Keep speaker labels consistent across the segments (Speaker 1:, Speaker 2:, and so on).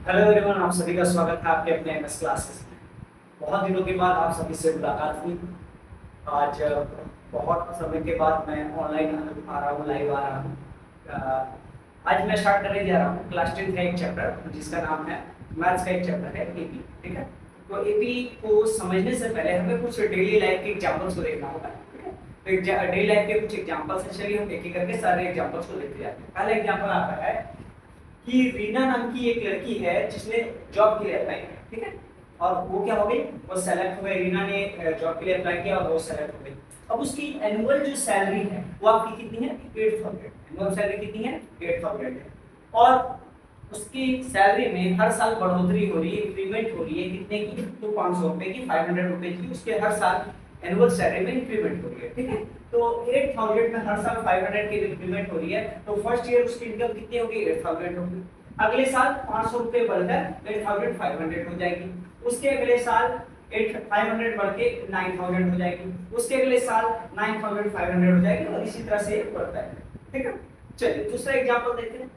Speaker 1: Hello everyone, आप सभी का स्वागत है आपके अपने एमएस क्लासेस में। बहुत दिनों के बाद आप सभी से मुलाकात हुई। आज बहुत समय के बाद मैं ऑनलाइन आ रहा हूँ, लाइव आ रहा हूँ। आज मैं स्टार्ट करने जा रहा हूँ क्लास 10 का एक चैप्टर जिसका नाम है मैथ्स का एक चैप्टर है एपी। ठीक है, तो एपी को समझने से पहले हमें कुछ डेली लाइफ के एग्जाम्पल्स को देखना होगा। ठीक है, तो डेली लाइफ के कुछ एग्जाम्पल्स हैं। चलिए हम एक एक करके सारे एग्जाम्पल्स को देखते जाते हैं। पहला एग्जाम्पल आता है कि रीना नाम की एक लड़की है जिसने जॉब के लिए अप्लाई किया। ठीक है, और वो क्या हो गई, वो सेलेक्ट हो गई। रीना ने जॉब के लिए अप्लाई किया और वो सेलेक्ट हो गई। अब उसकी एनुअल जो सैलरी है वो आपकी कितनी है? 8,000। एनुअल सैलरी कितनी है? 8,000 है। और उसकी सैलरी में हर साल बढ़ोतरी हो रही है, इंक्रीमेंट हो रही है। कितने की? तो 500 रुपए की, 500 रुपए की उसके हर साल एनुअल सैलरी में इंक्रीमेंट हो रही है। ठीक है, तो 8,000 में हर साल 500 की इंक्रीमेंट हो रही है, तो फर्स्ट ईयर उसकी इनकम कितनी होगी? 8,000 होगी। अगले साल 500 रुपए बढ़कर 8,500 हो जाएगी। उसके अगले साल 8,500 बढ़ के 9,000 हो जाएगी। उसके अगले साल 9,500 हो जाएगी और इसी तरह से बढ़ता है। ठीक है, चलिए दूसरा एग्जांपल देखते हैं।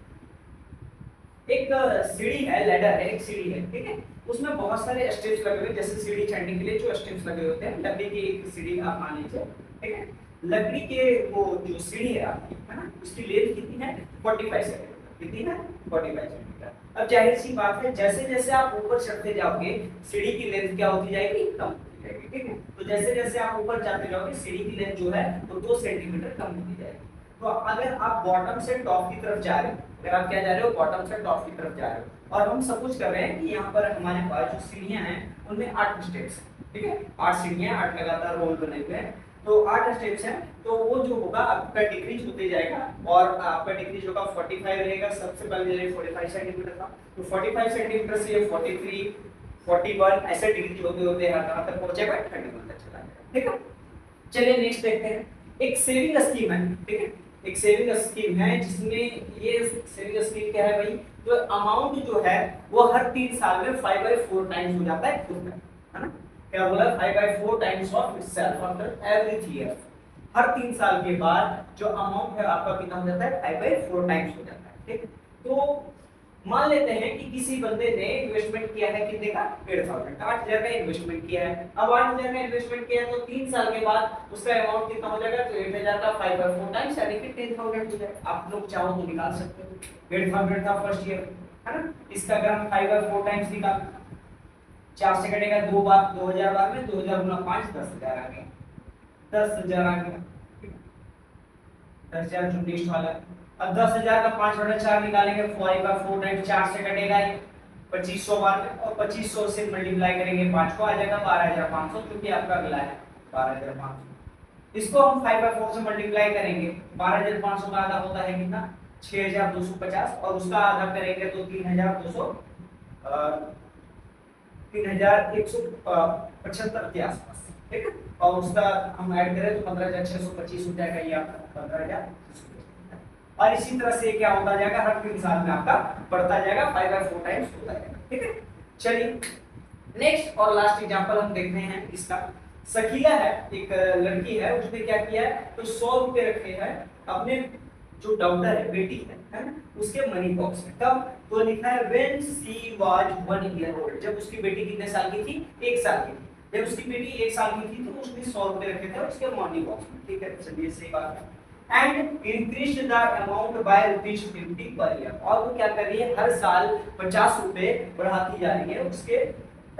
Speaker 1: एक सीढ़ी है, लैडर है, एक सीढ़ी है। ठीक है, उसमें बहुत सारे स्टेप्स लगे हुए, जैसे सीढ़ी चढ़ने के लिए जो स्टेप्स लगे होते हैं, लकड़ी की एक सीढ़ी आप मान लीजिए। ठीक है, लकड़ी के वो जो सीढ़ी है आपकी, है ना, उसकी लेंथ कितनी है? 45 सेंटीमीटर। कितनी है? 45 सेंटीमीटर। अब जाहिर सी बात है, जैसे जैसे आप ऊपर चढ़ते जाओगे सीढ़ी की लेंथ क्या होती जाएगी? कम होती जाएगी। ठीक है, तो जैसे जैसे आप ऊपर जाते जाओगे सीढ़ी की लेंथ जो है वो 2 सेंटीमीटर कम होती जाएगी। तो अगर आप बॉटम से टॉप की तरफ जा रहे हो, अगर आप क्या जा रहे हो? बॉटम से टॉप की तरफ जा रहे हो, और हम सपोज कर रहे हैं कि यहाँ पर हमारे पास जो सीढ़ियाँ हैं उनमें 8 स्टेप्स हैं। ठीक है, 8 सीढ़ियाँ, 8 लगातार रोल बने हुए हैं, तो 8 स्टेप्स हैं। तो वो जो होगा आपका डिक्रीज होते जाएगा, और आपका डिक्रीज होगा 45 रहेगा। सबसे पहले 45 सेंटीमीटर था, तो 45 सेंटीमीटर से ये 43, 41 ऐसे डिक्रीज होते होते कहाँ तक पहुंचेगा? 31 तक चला जाएगा। ठीक है, चलिए नेक्स्ट देखते हैं। एक सेविंग स्कीम है। ठीक है, एक सेविंग स्कीम है जिसमें ये सेविंग स्कीम क्या है भाई? तो अमाउंट जो है वो हर 3 साल में 5/4 टाइम्स हो जाता है खुद में, है ना? क्या बोला? 5/4 times of itself after every 3 year. हर 3 साल के बाद जो अमाउंट है आपका कितना हो जाता है? 5/4 टाइम्स हो जाता है। ठीक, तो मान लेते हैं कि किसी बंदे ने इन्वेस्टमेंट किया है कितने का? 8,000, 8,000 का इन्वेस्टमेंट किया है। अब 8,000 का इन्वेस्टमेंट किया है तो 3 साल के बाद उसका अमाउंट कितना हो जाएगा? तो 8,000 का 5/4 टाइम्स यानी कि 10,000 हो जाएगा। आप लोग चाहो तो निकाल सकते हो। 8,000 था फर्स्ट ईयर, है ना? इसका अगर हम 5/4 टाइम्स निकाल, 4 से कटेगा 2 बार, 2,000 बार में 2,000 गुना 5, 10,000 आ गया। 10,000 आ गया। 10,000 जो नेक्स्ट वाला है। अब 10,000 का 5/4 निकालेंगे, 5/4 टाइम्स 4 से कटेगा 2500 बार में, और 2500 से मल्टीप्लाई करेंगे 5 को, आ जाएगा 12,500, क्योंकि आपका अगला है 12,500। इसको हम 5/4 से मल्टीप्लाई करेंगे, 12,500 का आधा होता है कितना? 6,250, और उसका आधा करेंगे तो 3,200, 3,175 के आसपास। ठीक है, और उसका हम ऐड करें तो 15,625 हो जाएगा। ये आपका 15,000। और इसी तरह से क्या होता जाएगा? हर 3 साल में आपका बढ़ता जाएगा, 5/4 टाइम्स होता जाएगा। ठीक है, चलिए नेक्स्ट और लास्ट एग्जांपल हम देखते हैं इसका। सखीला है, एक लड़की है, उसने क्या किया है? तो 100 रुपए रखे हैं अपने जो डॉटर है, बेटी है ना, उसके मनी बॉक्स में। कब? तो लिखा है when she was 1 year old. जब उसकी बेटी कितने साल की थी? 1 साल की थी। जब उसकी बेटी 1 साल की थी तो उसने 100 रुपए रखे थे उसके मनी बॉक्स में। ठीक है, चलिए सही बात है। And increase the amount by ₹50 per year. और वो क्या कर रही है? हर साल 50 रुपए बढ़ाती जा रही है उसके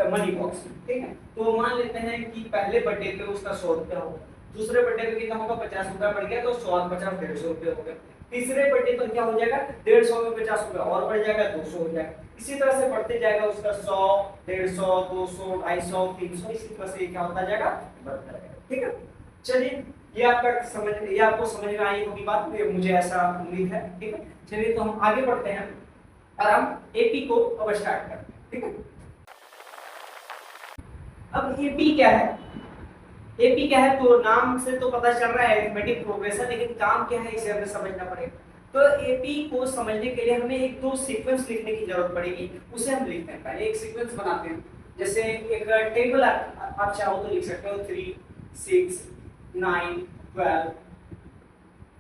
Speaker 1: मनी बॉक्स में। ठीक है, तो मान लेते हैं कि पहले बर्थडे पे उसका 100 रुपया होगा, दूसरे बर्थडे पे कितना होगा? 50 रुपया बढ़ गया, तो 100 और 50 150 रुपये हो गए। तीसरे बर्थडे पर क्या हो जाएगा? 150 में 50 रुपया और बढ़ जाएगा, 200 हो जाएगा। इसी तरह से बढ़ते जाएगा उसका 100, 150, 200, 250, 300, इसी तरह से क्या होता जाएगा? बढ़ता जाएगा। ठीक है, चलिए ये आपको समझ में आई होगी बात, मुझे ऐसा उम्मीद है। ठीक है, चलिए तो हम आगे बढ़ते हैं और हम एपी को अब स्टार्ट करते हैं। ठीक है, अब एपी क्या है? एपी क्या है? तो नाम से तो पता चल रहा है अरिथमेटिक प्रोग्रेशन, लेकिन काम क्या है इसे हमें समझना पड़ेगा। तो एपी को समझने के लिए हमें एक दो सीक्वेंस लिखने की जरूरत पड़ेगी, उसे हम लिखते हैं। पहले एक सीक्वेंस बनाते हैं, जैसे एक टेबल आप चाहो तो लिख सकते हो, 3, 6, 9, 12,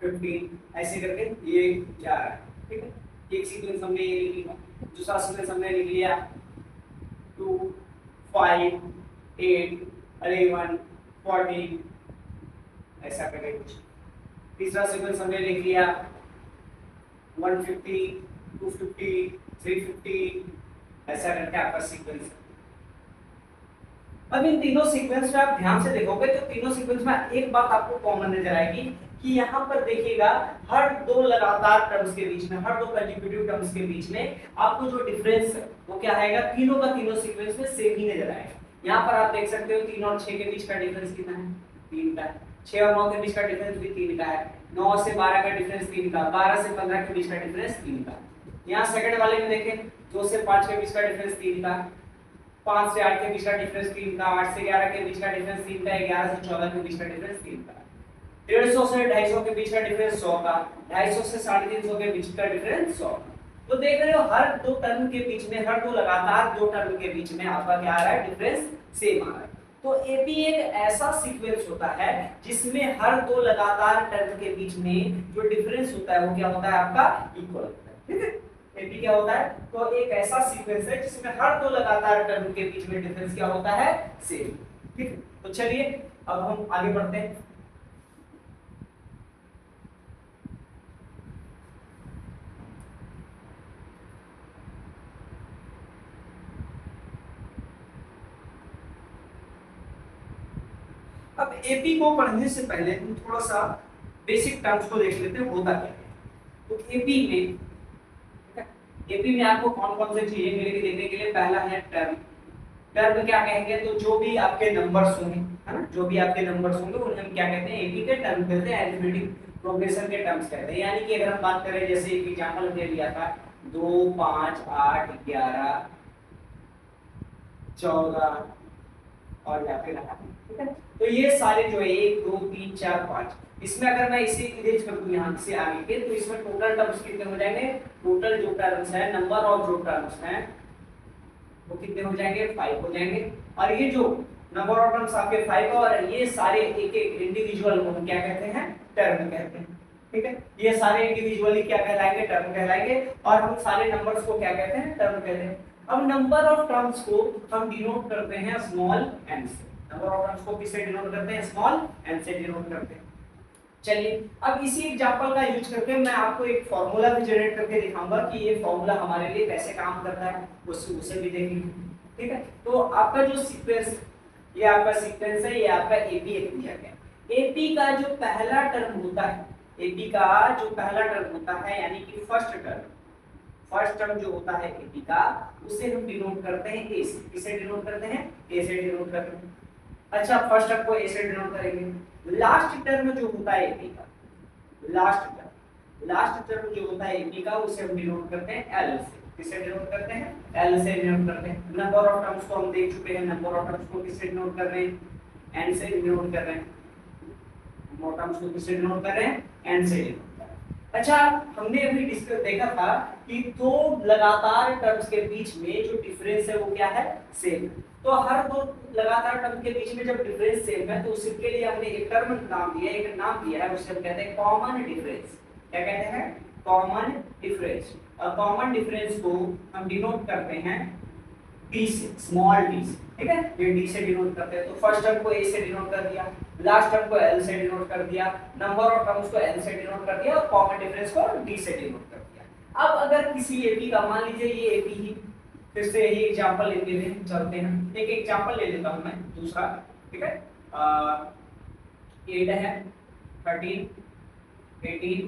Speaker 1: 15 ऐसे करके ये जा रहा है। ठीक है, एक सीक्वेंस हमने ये लिख लिया, दूसरा सीक्वेंस हमने लिख लिया 2 5 8 11 14 ऐसा करके कुछ। तीसरा सीक्वेंस हमने लिख लिया 150 250 350 ऐसा करके आपका सीक्वेंस है। अब इन तीनों सीक्वेंस में आप ध्यान से देखोगे तो तीनों सीक्वेंस में एक बात आपको कॉमन नजर आएगी कि यहाँ पर देखिएगा हर दो लगातार टर्म्स के बीच में, हर दो कंसेक्यूटिव टर्म्स के बीच में आपको जो डिफरेंस है वो क्या आएगा, तीनों का तीनों सीक्वेंस में सेम ही नजर आएगा। यहाँ पर आप देख सकते हो 3 और 6 के बीच का डिफरेंस कितना है, 3 का है। 6 और 9 के बीच का डिफरेंस भी 3 का है। 9 से 12 का डिफरेंस 3 का, 12 से 15 के बीच का डिफरेंस 3 का। यहाँ सेकंड वाले में देखें 2 से 5 के बीच का डिफरेंस 3 का, 5 से 8 के बीच का डिफरेंस 3 का, 8 से 11 के बीच का डिफरेंस 3 का, 11 से 14 के बीच का डिफरेंस 3 का, 150 से 250 के बीच का डिफरेंस 100 का, 250 से 350 के बीच का डिफरेंस 100 का। तो देख रहे हो हर दो टर्म के बीच में, हर दो लगातार दो टर्म के बीच में आपका क्या आ रहा है, डिफरेंस सेम आ रहा है। तो एपी एक ऐसा सीक्वेंस होता है जिसमें हर दो लगातार टर्म के बीच में जो डिफरेंस होता है वो क्या होता है, आपका इक्वल होता है। ठीक है, एपी क्या होता है, तो एक ऐसा सीक्वेंस है जिसमें हर दो लगातार टर्म के बीच में डिफरेंस क्या होता है, सेम। ठीक है, तो चलिए अब हम आगे बढ़ते हैं। अब एपी को पढ़ने से पहले हम थोड़ा सा बेसिक टर्म्स को देख लेते हैं, होता क्या है। तो एपी में आपको कौन कौन से चीजें मिलेगी देखने के लिए, पहला है टर्म। टर्म क्या कहेंगे, तो जो भी आपके नंबर्स होंगे, है ना, जो भी आपके नंबर्स होंगे उन्हें हम क्या कहते हैं, एपी के टर्म कहते हैं, अरिथमेटिक प्रोग्रेशन के टर्म्स कहते हैं। यानी कि अगर हम बात करें, जैसे एक एग्जांपल दे दिया था 2 5 8 11 14 और या फिर 8, ठीक है। तो ये सारे जो है 1 2 3 4 5, इसमें अगर मैं इसे इरेज कर दूं यहां से आगे के, तो इसमें टोटल टर्म्स कितने हो जाएंगे, टोटल जो टर्म्स है, नंबर ऑफ जो टर्म्स हैं वो कितने हो जाएंगे, 5 हो जाएंगे। और ये जो नंबर ऑफ टर्म्स आपके 5 और ये सारे एक एक इंडिविजुअल को हम क्या कहते हैं, टर्म कहते हैं। ठीक है, ये सारे इंडिविजुअली क्या कहलाएंगे, टर्म कहलाएंगे। और हम सारे नंबर्स को क्या कहते हैं, टर्म कहते हैं। अब नंबर ऑफ टर्म्स को हम डिनोट करते हैं स्मॉल एन से। नंबर ऑफ टर्म्स को किससे डिनोट करते हैं, स्मॉल एन से डिनोट करते हैं। चलिए अब इसी एग्जांपल का यूज करके मैं आपको एक फॉर्मूला भी जनरेट करके दिखाऊंगा कि ये फॉर्मूला हमारे लिए कैसे काम करता है, उसे भी देखेंगे। ठीक है, तो आपका जो सीक्वेंस, ये आपका सीक्वेंस है, ये आपका एपी दिया गया। एपी का जो पहला टर्म होता है, एपी का जो पहला टर्म होता है यानी कि फर्स्ट टर्म जो होता है एपी का, उसे हम डिनोट करते हैं ए से। किसे डिनोट करते हैं, ए से डिनोट करते हैं। अच्छा, फर्स्ट टर्म को ए से डिनोट करेंगे। लास्ट टर्म जो होता है एपी का, लास्ट टर्म जो होता है एपी का, उसे हम डिनोट करते हैं एल से। किसे डिनोट करते हैं, एल से डिनोट करते हैं। नंबर ऑफ टर्म्स को हम देख चुके हैं, नंबर ऑफ टर्म्स को किससे डिनोट कर रहे हैं, एन से डिनोट कर रहे हैं। नंबर ऑफ टर्म्स को किससे डिनोट कर रहे हैं, एन से डिनोट। अच्छा, हमने अभी डिस्कस देखा था कि दो लगातार टर्म्स के बीच में जो डिफरेंस है वो क्या है, सेम। तो हर दो लगातार टर्म के बीच में जब डिफरेंस सेम है तो उसके लिए हमने एक टर्म नाम दिया, एक नाम दिया है, उसे हम कहते हैं कॉमन डिफरेंस। क्या कहते हैं, कॉमन डिफरेंस। और कॉमन डिफरेंस को हम डिनोट करते हैं डी से, स्मॉल डी से। ठीक है, ये डी से डिनोट करते हैं। तो फर्स्ट टर्म को ए से डिनोट कर दिया, लास्ट टर्म को एल से डिनोट कर दिया, नंबर ऑफ टर्म्स को एन से डिनोट कर दिया और कॉमन डिफरेंस को डी से डिनोट कर दिया। अब अगर किसी एपी का, मान लीजिए ये एपी ही, फिर से यही एग्जांपल लेते हैं, चलते हैं। एक एग्जांपल ले लेता हूं मैं दूसरा। ठीक है, 8 है, 13 18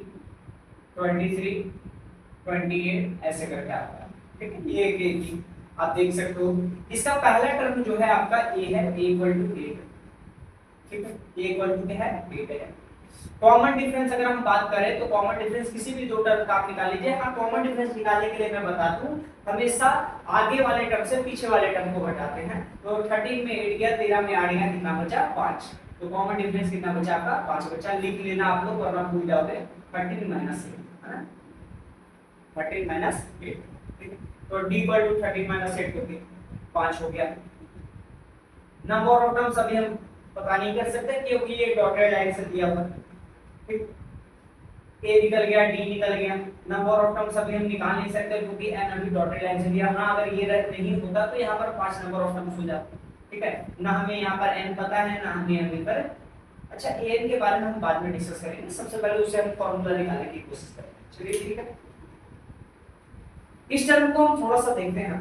Speaker 1: 23 28 ऐसे करके आता है। ठीक है, ये एक आप देख सकते हो। इसका पहला टर्म जो है आपका ए है, a इक्वल टू 8। ठीक है, a इक्वल टू क्या है, 8 है। कॉमन डिफरेंस अगर हम बात करें तो कॉमन डिफरेंस किसी भी दो टर्म का आप निकाल लीजिए। हाँ, कॉमन डिफरेंस निकालने के लिए मैं बता दूं, हमेशा आगे वाले टर्म से पीछे वाले टर्म को घटाते हैं। तो 13 में 8 गया, 13 में 8 गया, कितना बचा, 5। तो कॉमन डिफरेंस कितना बचा आपका, 5 बचा। लिख लेना आप लोग वरना भूल जाओगे। 13 माइनस 8 है ना, 13 माइनस 8। ठीक है, तो d इक्वल टू 13 माइनस 8 होगी 5 हो गया। नंबर ऑफ टर्म्स अभी हम पता नहीं कर सकते क्योंकि ये डॉटेड लाइन से दिया हुआ है। ठीक, ए निकल गया, डी निकल गया। नंबर ऑफ टर्म्स अभी हम निकाल नहीं सकते क्योंकि एन अभी डॉटेड लाइन से दिया। हाँ अगर ये नहीं होता तो यहाँ पर 5 नंबर ऑफ टर्म्स हो जाते। ठीक है, ना हमें यहाँ पर एन पता है ना हमें यहाँ पर। अच्छा एन के बारे में हम बाद में डिस्कस करेंगे, सबसे पहले उसे हम फॉर्मूला निकालने की कोशिश करेंगे। चलिए ठीक है, इस टर्म को हम थोड़ा सा देखते हैं।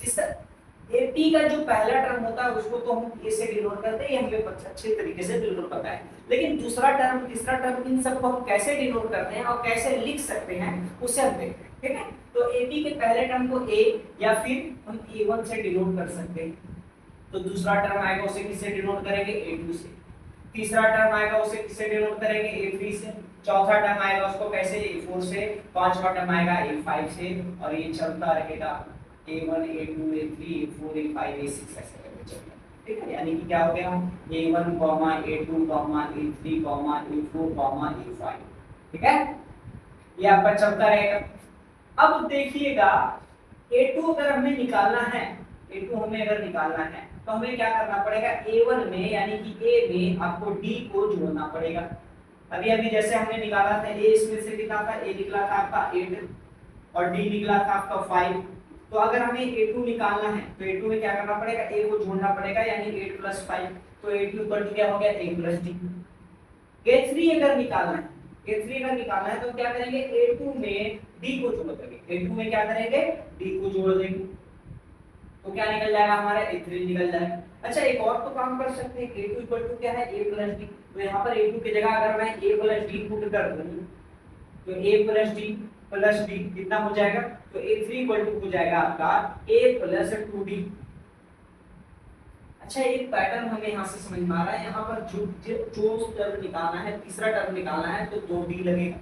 Speaker 1: इस एपी का जो पहला टर्म होता है उसको तो हम ए से डिनोट करते हैं, ये हमें अच्छे तरीके से बिल्कुल पता है। लेकिन दूसरा टर्म तीसरा टर्म इन सबको हम कैसे डिनोट करते हैं और कैसे लिख सकते हैं उसे हम देखते हैं। ठीक है, तो एपी के पहले टर्म को ए या फिर हम ए1 से डिनोट कर सकते हैं। तो दूसरा टर्म आएगा उसे किससे डिनोट करेंगे, ए2 से। तीसरा टर्म आएगा उसे किससे डिनोट करेंगे, ए3 से। चौथा टर्म आएगा उसको कैसे, ए4 से। पांचवा टर्म आएगा ए5 से। और ये चलता रहेगा a1 a2 a3 a4 a5 a6 ऐसे करके चलेगा। ठीक है, यानी कि क्या हो गया, a1 a2 a3 a4 a5। ठीक है, ये आपका चलता रहेगा। अब देखिएगा a2 अगर हमें निकालना है, a2 हमें अगर निकालना है तो हमें क्या करना पड़ेगा, a1 में यानी कि a में आपको d को जोड़ना पड़ेगा। अभी अभी जैसे हमने निकाला था a, इसमें से कितना था, a निकला था आपका 8 और d निकला था आपका 5। तो अगर हमें a2 निकालना है तो a2 में क्या करना पड़ेगा, a को जोड़ना पड़ेगा यानी 8 + 5। तो a2 इक्वल टू क्या हो गया, a + d। a3 अगर निकालना है, a3 अगर निकालना है तो क्या करेंगे, a2 में d को जोड़ देंगे। a2 में क्या करेंगे, d को जोड़ देंगे तो क्या निकल जाएगा हमारा, a3 निकल जाएगा। अच्छा एक और तो काम कर सकते हैं, a2 इक्वल टू क्या है, a + d। तो यहाँ पर a2 की जगह अगर मैं a + d पुट कर दूं तो a + d कितना हो जाएगा, तो a3 इक्वल टू हो जाएगा आपका a + 2d। अच्छा एक पैटर्न हमें यहाँ से समझ में आ रहा है, यहाँ पर जो टर्म निकालना है, तीसरा टर्म निकालना है तो 2d लगेगा,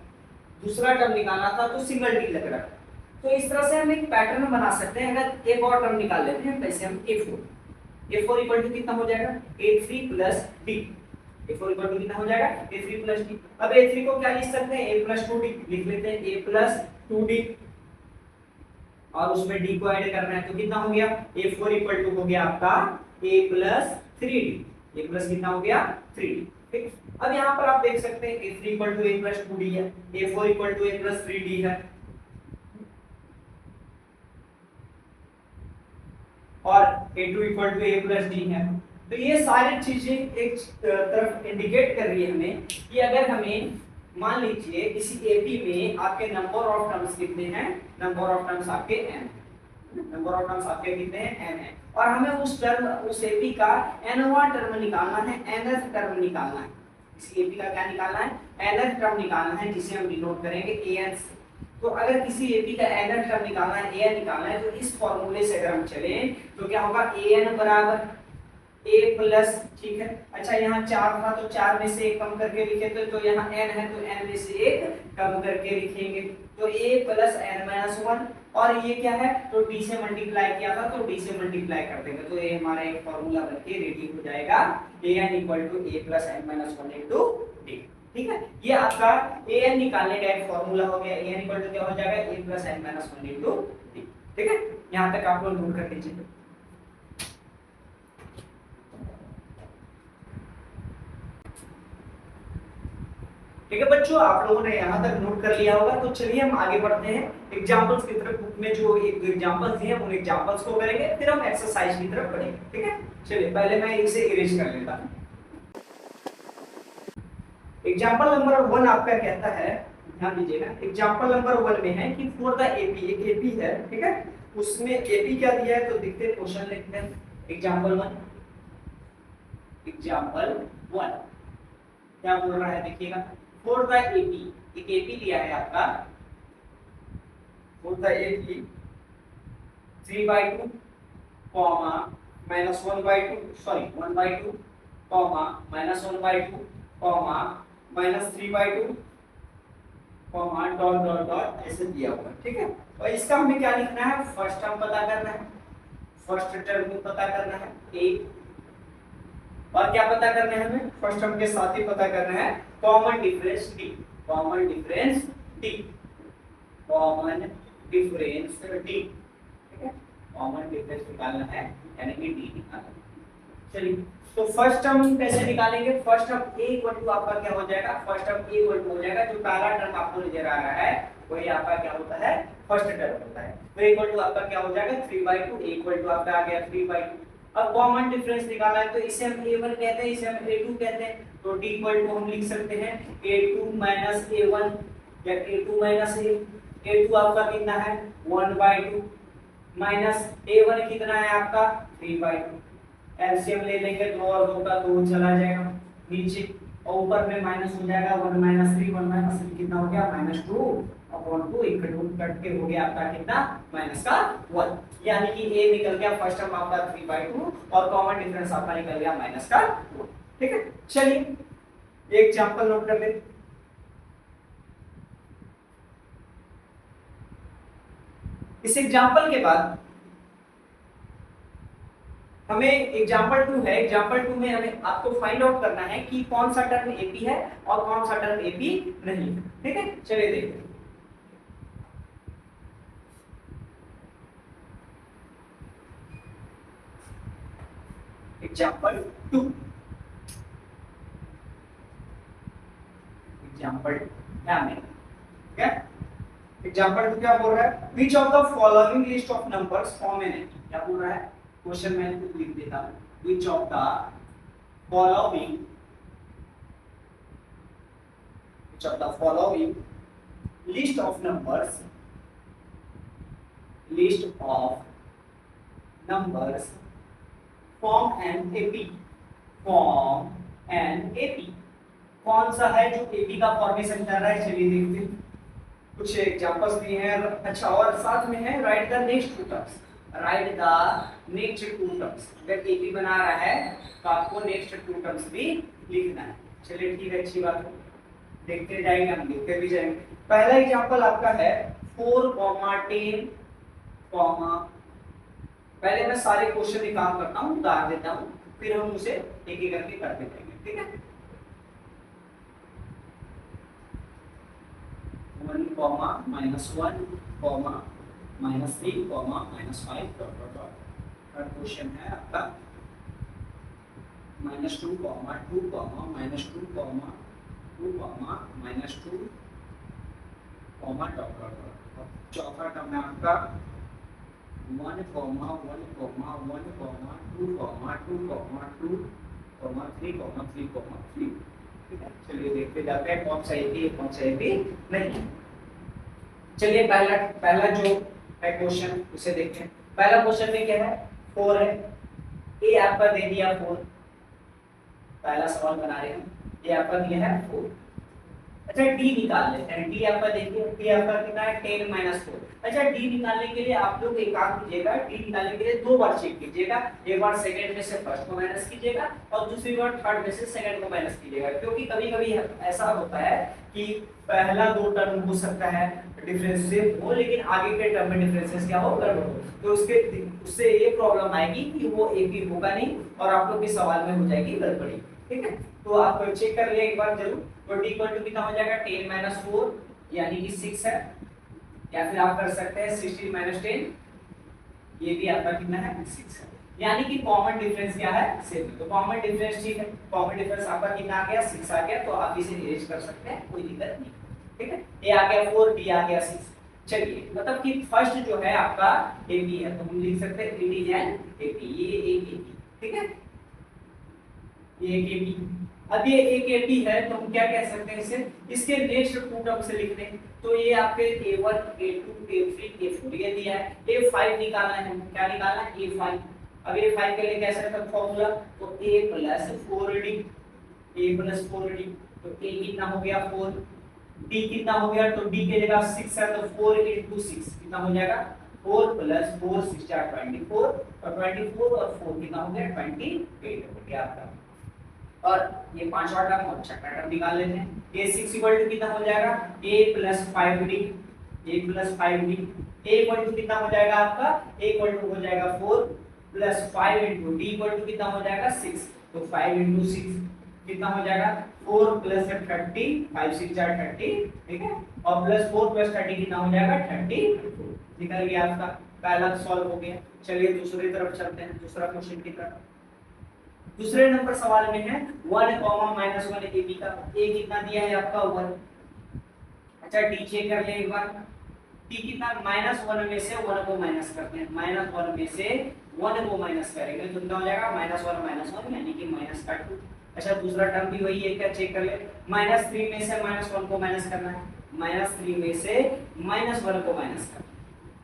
Speaker 1: दूसरा टर्म निकालना था तो सिंगल d लग रहा है। तो इस तरह से हम एक पैटर्न बना सकते हैं। अगर एक और टर्म निकाल लेते हैं कैसे, हम a4 इक्वल टू कितना हो जाएगा, a3 + d। a4 equal to कितना हो जाएगा, a3 + d। अब a3 को क्या लिख सकते हैं, a + 2d लिख लेते हैं, a + 2d और उसमें d को ऐड करना है तो कितना हो गया, a4 इक्वल टू हो गया आपका a + 3d। a प्लस कितना हो गया, 3d। ठीक, अब यहाँ पर आप देख सकते हैं a3 equal to a + 2d है, a4 equal to a + 3d है और a2 equal to a + d है। तो ये सारी चीजें एक तरफ इंडिकेट कर रही है हमें कि अगर हमें मान लीजिए किसी एपी में आपके नंबर ऑफ टर्म्स कितने हैं, नंबर ऑफ टर्म्स आपके n, नंबर ऑफ टर्म्स आपके कितने हैं, n है। और हमें उस एपी का nवां टर्म निकालना है, nth टर्म निकालना है। किसी एपी का क्या निकालना है, nth टर्म निकालना है जिसे हम डिनोट करेंगे an से। तो अगर किसी एपी का nth टर्म निकालना है, an निकालना है, तो इस फॉर्मूले से अगर हम चलें तो क्या होगा, an बराबर a प्लस, ठीक है। अच्छा यहाँ 4 था तो 4 में से 1 कम करके लिखे तो यहाँ n है तो n में से 1 कम करके लिखेंगे तो a + n - 1। और ये क्या है, तो d से मल्टीप्लाई किया था तो d से मल्टीप्लाई कर देंगे तो ये हमारा एक फॉर्मूला बनके रेडी हो जाएगा, an = a + n - 1 * d। ठीक है, ये आपका an निकालने का एक फॉर्मूला हो गया। an = क्या हो जाएगा, a + n - 1 * d। ठीक है, यहाँ तक आप लोग नोट कर लीजिए। ठीक है बच्चों, आप लोगों ने यहाँ तक नोट कर लिया होगा। तो चलिए हम आगे बढ़ते हैं एग्जांपल्स की तरफ। बुक में जो एक एग्जांपल्स दिए हैं उन एग्जांपल्स को करेंगे, फिर हम एक्सरसाइज की तरफ बढ़ेंगे। ठीक है, चलिए पहले मैं इसे इरेज कर लेता हूँ। एग्जांपल नंबर 1 आपका कहता है, ध्यान दीजिएगा, एग्जांपल नंबर 1 में है कि फॉर द एपी, एक एपी है, ठीक है, उसमें एपी क्या दिया है तो देखते हैं, क्वेश्चन लिखते हैं। एग्जांपल 1 क्या बोल रहा है देखिएगा, फॉर द एपी, एक एपी दिया है आपका, for the AP 3/2 comma -1/2, sorry 1/2 comma -1/2 comma -3/2 comma dot dot dot ऐसे दिया हुआ है। ठीक है, और इसका हमें क्या लिखना है, फर्स्ट टर्म पता करना है, फर्स्ट टर्म को पता करना है a, और क्या पता करना है हमें, फर्स्ट टर्म के साथ ही पता करना है common difference d, common difference d, common difference d। ठीक है, कॉमन डिफरेंस निकालना है यानी कि d निकालना है। चलिए तो फर्स्ट टर्म कैसे निकालेंगे? First term a equal to आपका क्या हो जाएगा? First term a equal to हो जाएगा, जो पहला टर्म आपको नजर आ रहा है वही आपका क्या होता है? फर्स्ट टर्म होता है। तो इक्वल टू आपका क्या हो जाएगा? 3/2। a इक्वल टू आपका आ गया 3/2। अब कॉमन डिफरेंस निकालना है, तो इसे हम a1 कहते हैं, इसे हम a2 कहते हैं। तो d इक्वल टू हम लिख सकते हैं a2 माइनस a1 या a2 माइनस a2 आपका कितना है? 1/2 माइनस a1 कितना है आपका? 3/2। एलसीएम ले लेंगे, 2 और 2 का 2 चला जाएगा नीचे, और ऊपर में माइनस हो जाएगा 1 माइनस 3, 1 माइनस 3 कितना हो गया? -2/2। इक्वल कट के हो गया आपका कितना? माइनस का 1। यानी कि a निकल गया फर्स्ट टर्म आपका 3/2 और कॉमन डिफरेंस आपका निकल गया माइनस का 1। ठीक है, चलिए एक एग्जांपल नोट कर लेते। इस एग्जांपल के बाद हमें एग्जांपल 2 है, एग्जांपल 2 में हमें आपको फाइंड आउट करना है कि कौन सा टर्म एपी है और कौन सा टर्म एपी नहीं है। ठीक है, चलिए देखते हैं। एग्जांपल 2, एग्जांपल क्या में क्या एग्जांपल 2 क्या बोल रहा है? Which of the following list of numbers form an, क्या बोल रहा है? क्वेश्चन में खुद लिख देता हूं, which of the following, which of the following list of numbers, list of numbers form an AP, form an AP. कौन सा है जो एपी का फॉर्मेशन कर रहा है? चलिए देखते हैं। कुछ एग्जांपल्स भी हैं। अच्छा, और साथ में है write the next two terms, write the next two terms. अगर एपी बना रहा है तो आपको नेक्स्ट टू टर्म्स भी लिखना है। चलिए ठीक है, अच्छी बात है, देखते जाएंगे, हम देखते भी जाएंगे। पहला एग्जांपल आपका है 4, 10, पहले मैं सारे क्वेश्चन में काम करता हूँ, उतार देता हूँ, फिर हम उसे एक एक करके करते जाएंगे। ठीक है, 1, -1, -3, -5 dot dot dot. Third question है आपका -2, -2, -2, -2, -2, डॉट डॉट डॉट। चौथा टर्म है आपका 1, 1, 1, 1, 2, 2, 2, 3, 3, 3। ठीक है, चलिए देखते जाते हैं कौन सा एपी है, कौन सा एपी नहीं है। चलिए पहला पहला जो है क्वेश्चन उसे देखते हैं। पहला क्वेश्चन में क्या है? 4 है, ए आपका दे दिया 4। पहला सवाल बना रहे हैं, ये आपका दिया है 4। अच्छा, डी निकाल लेते हैं। डी आपका देखिए, डी आपका कितना है? 10 - 4। अच्छा, डी निकालने के लिए आप लोग एक काम कीजिएगा, डी निकालने के लिए 2 बार चेक कीजिएगा। एक बार सेकंड में से फर्स्ट को माइनस कीजिएगा और दूसरी बार थर्ड में से सेकंड को माइनस कीजिएगा, क्योंकि कभी-कभी ऐसा होता है कि पहला 2 टर्म हो सकता है डिफरेंशिएट हो, लेकिन आगे के टर्म में डिफरेंसेस क्या हो? गड़बड़ हो। तो उससे ये प्रॉब्लम आएगी कि वो एपी होगा नहीं और आप लोग के सवाल में हो जाएगी गड़बड़ी। ठीक है, तो आप चेक कर ले एक बार जरूर। तो d इक्वल टू कितना हो जाएगा? 10 - 4 यानी कि 6 है, या फिर आप कर सकते हैं 16 - 10, ये भी आपका कितना है? 6 है। यानी कि कॉमन डिफरेंस क्या है? 7। तो कॉमन डिफरेंस ठीक है, कॉमन डिफरेंस आपका कितना आ गया? 6 आ गया। तो आप इसे इरेज कर सकते हैं, कोई दिक्कत नहीं। ठीक है, a आ गया 4, d आ गया 6। चलिए, मतलब कि फर्स्ट जो है आपका एपी है, तो हम लिख सकते हैं इट इज एन एपी, ये एक एपी। ठीक है, ये एक एपी। अब ये एक एपी है तो हम क्या कह सकते हैं इसे? इसके नेक्स्ट 2 टर्म से लिख लें। तो ये आपके a1, a2, a3, a4 ये दिया है। a5 निकालना है, क्या निकालना है? a5। अब a5 के लिए कैसे रखा फॉर्मूला? तो a + 4d, a + 4d। तो a कितना हो गया? 4। d कितना हो गया? तो d के जगह 6 है, तो 4 × 6 कितना हो जाएगा? 4 + 4 6 24, और 24 और 4 कितना हो गया? 28 हो गया आपका। और ये पांचवा टर्म और छठा टर्म निकाल लेते हैं। a6 = कितना हो जाएगा? a + 5d, a + 5d। a = कितना हो जाएगा आपका? a = हो जाएगा 4 + 5 × d = कितना हो जाएगा? 6। तो 5 × 6 कितना हो जाएगा? 4 + 30, 5 6 30। ठीक है, और +4 + 30 कितना हो जाएगा? 34। निकल गया आपका, पहला सॉल्व हो गया। चलिए दूसरी तरफ चलते हैं, दूसरा क्वेश्चन की तरफ। दूसरे नंबर सवाल में है 1 कॉमा माइनस 1 ए बी का, ए कितना दिया है आपका 1। अच्छा डी चेक कर ले एक बार, डी कितना माइनस 1 में से 1 को माइनस करते हैं, माइनस 1 में से 1 को माइनस करेंगे तो कितना हो जाएगा माइनस 1 यानी कि माइनस का 2। अच्छा दूसरा टर्म भी वही है क्या, चेक कर ले, माइनस 3 में से माइनस 1 को माइनस करना है, माइनस 3 में से माइनस 1 को माइनस करना है,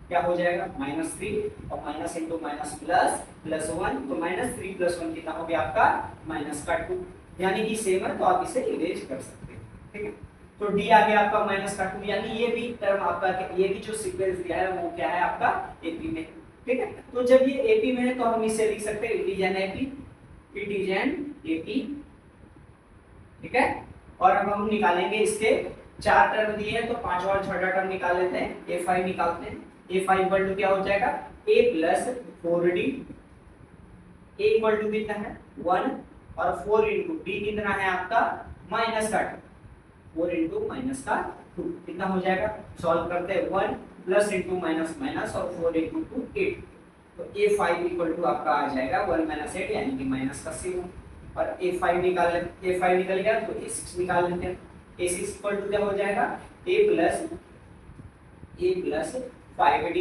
Speaker 1: क्या हो जाएगा माइनस 3 और minus into minus plus plus 1, तो माइनस 3 प्लस 1 कितना हो गया आपका माइनस का 2, यानी कि सेम है तो आप इसे इरेज कर सकते हैं। ठीक है, तो डी आ गया आपका माइनस का 2, यानी ये भी टर्म आपका, ये भी जो सीक्वेंस दिया है वो क्या है आपका एपी में। ठीक है, तो जब ये एपी में है तो हम इसे लिख सकते हैं it is an AP, it is an AP. ठीक है, और अब हम निकालेंगे इसके 4 टर्म दिए हैं तो पांचवा और छठा टर्म निकाल लेते हैं, a5 निकालते हैं। a5 इक्वल टू क्या हो जाएगा a plus 4d, a equal to कितना है 1 और 4 इंटू d कितना है आपका माइनस का 2, 4 इंटू माइनस का 2 कितना हो जाएगा, सॉल्व करते हैं 1 प्लस इंटू माइनस माइनस और 4 इंटू 2 8, तो a5 इक्वल टू आपका आ जाएगा 1 माइनस 8 यानी कि माइनस का 7, और a5 निकल गया तो a6 निकाल लेते हैं, a6 इक्वल टू क्या हो जाएगा a प्लस 5d।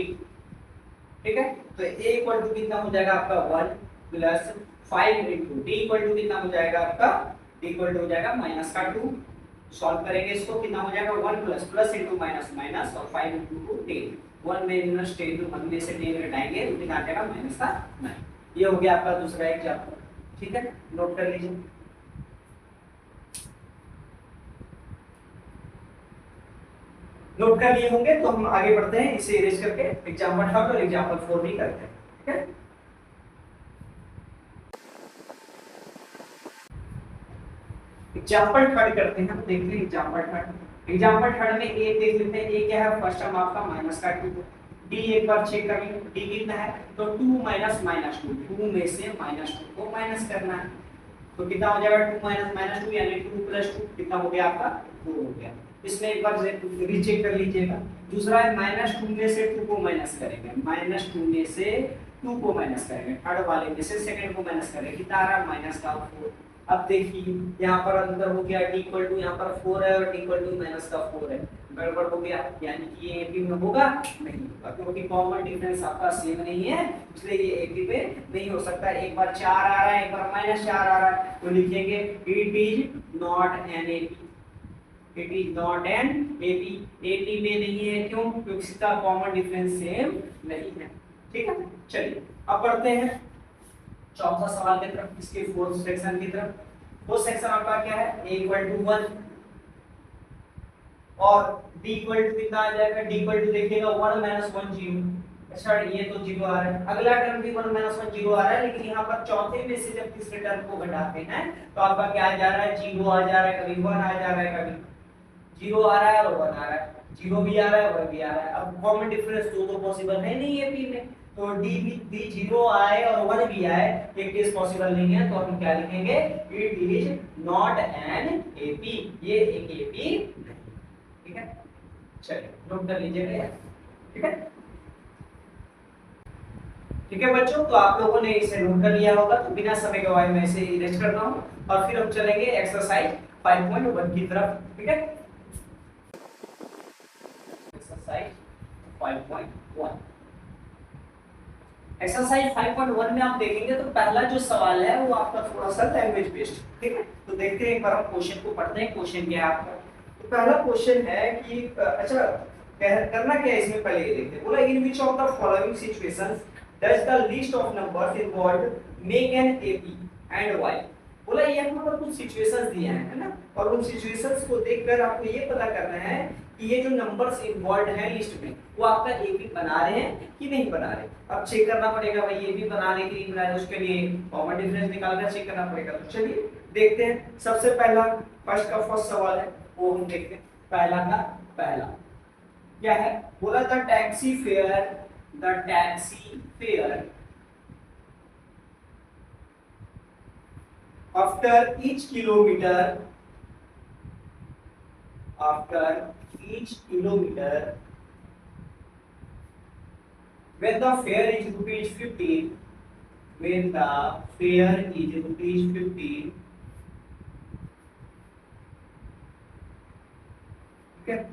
Speaker 1: ठीक है, तो a इक्वल टू कितना हो जाएगा आपका 1 plus 5 into d equal to कितना हो जाएगा आपका, d इक्वल टू हो जाएगा माइनस का 2, सॉल्व करेंगे इसको कितना हो जाएगा 1 plus plus into minus minus और 5 इंटू 2 10, 1 में माइनस 10 1 में से 10 घटाएंगे तो कितना आ जाएगा माइनस का 9। ये हो गया आपका दूसरा एग्जांपल। ठीक है, नोट कर लीजिए। नोट कर लिए होंगे तो हम आगे बढ़ते हैं, इसे इरेज करके एग्जांपल 3 और एग्जांपल 4 भी करते हैं। ठीक है, एग्जांपल 3 करते हैं, हम देखते हैं एग्जांपल 3। एग्जांपल 3 में ए देख लेते हैं, ए क्या है फर्स्ट टर्म आपका माइनस का 2, डी एक बार चेक कर लें, डी कितना है तो 2 माइनस माइनस 2, 2 में से माइनस 2 को माइनस करना है तो कितना हो जाएगा 2 माइनस माइनस 2 यानी 2 प्लस 2 कितना हो गया आपका 4 हो गया। इसमें एक बार रीचेक कर लीजिएगा। दूसरा है माइनस 2 में से 2 को माइनस करेंगे, माइनस 2 में से 2 को माइनस करेंगे, थर्ड वाले में से सेकंड को माइनस करेंगे, कितना आ रहा है माइनस का 4। अब देखिए यहाँ पर अंतर हो गया, d इक्वल टू यहाँ पर 4 है और d इक्वल टू माइनस का 4 है, गड़बड़ हो गया, यानी कि ये एपी में होगा नहीं होगा, क्योंकि कॉमन डिफरेंस आपका सेम नहीं है इसलिए ये एपी में नहीं हो सकता। एक बार 4 आ रहा है एक बार माइनस 4 आ रहा है तो लिखेंगे it is not an AP, it is not an AP, AP में नहीं है क्यों, क्योंकि इसका कॉमन डिफरेंस सेम नहीं है। ठीक है, चलिए अब बढ़ते हैं चौथा सवाल की तरफ, इसके फोर्थ सेक्शन की तरफ। फोर्थ सेक्शन आपका क्या है, a इक्वल टू 1 और d इक्वल टू कितना आ जाएगा, d इक्वल टू देखिएगा 1 माइनस 1 0। अच्छा ये तो 0 आ रहा है, अगला टर्म भी 1 माइनस 1 0 आ रहा है, लेकिन यहाँ पर चौथे में से जब तीसरे टर्म को घटाते हैं तो आपका क्या आ जा रहा है 0 आ जा रहा है, कभी 1 आ जा रहा है, कभी 0 आ रहा है और 1 आ रहा है, 0 भी आ रहा है 1 भी आ रहा है। अब कॉमन डिफरेंस तो पॉसिबल है नहीं है p में, तो d 0 आए और 1 भी आए एक केस पॉसिबल नहीं है, तो हम क्या लिखेंगे it is not an AP, ये एक एपी नहीं। ठीक है, चलिए नोट कर लीजिएगा। ठीक है, ठीक है बच्चों, तो आप लोगों ने इसे नोट कर लिया होगा, तो बिना समय गवाए मैं इसे इरेज करता हूं और फिर हम चलेंगे एक्सरसाइज 5.1 की तरफ। ठीक है, एक्सरसाइज 5.1। एक्सरसाइज 5.1 में आप देखेंगे तो पहला जो सवाल है वो आपका थोड़ा सा लैंग्वेज बेस्ड। ठीक है, तो देखते हैं एक बार हम क्वेश्चन को पढ़ते हैं। क्वेश्चन क्या है आपका, तो पहला क्वेश्चन है कि अच्छा करना क्या है इसमें, पहले ये देखते हैं। बोला in which of the following situations does the list of numbers involved make an AP and why. बोला यहाँ पर कुछ सिचुएशंस दिए हैं, है ना, और उन सिचुएशंस को देखकर आपको ये पता करना है कि ये जो नंबर्स इन्वॉल्व हैं लिस्ट में वो आपका एपी बना रहे हैं कि नहीं बना रहे। अब चेक करना पड़ेगा भाई ये भी बना रहे कि नहीं बना रहे, उसके लिए कॉमन डिफरेंस निकालकर चेक करना पड़ेगा। तो चलिए देखते हैं, सबसे पहला फर्स्ट सवाल है वो हम देखते हैं। पहला का पहला क्या है, बोला the taxi fare after each kilometer when the fare is rupees 15 when the fare is ₹15. Okay,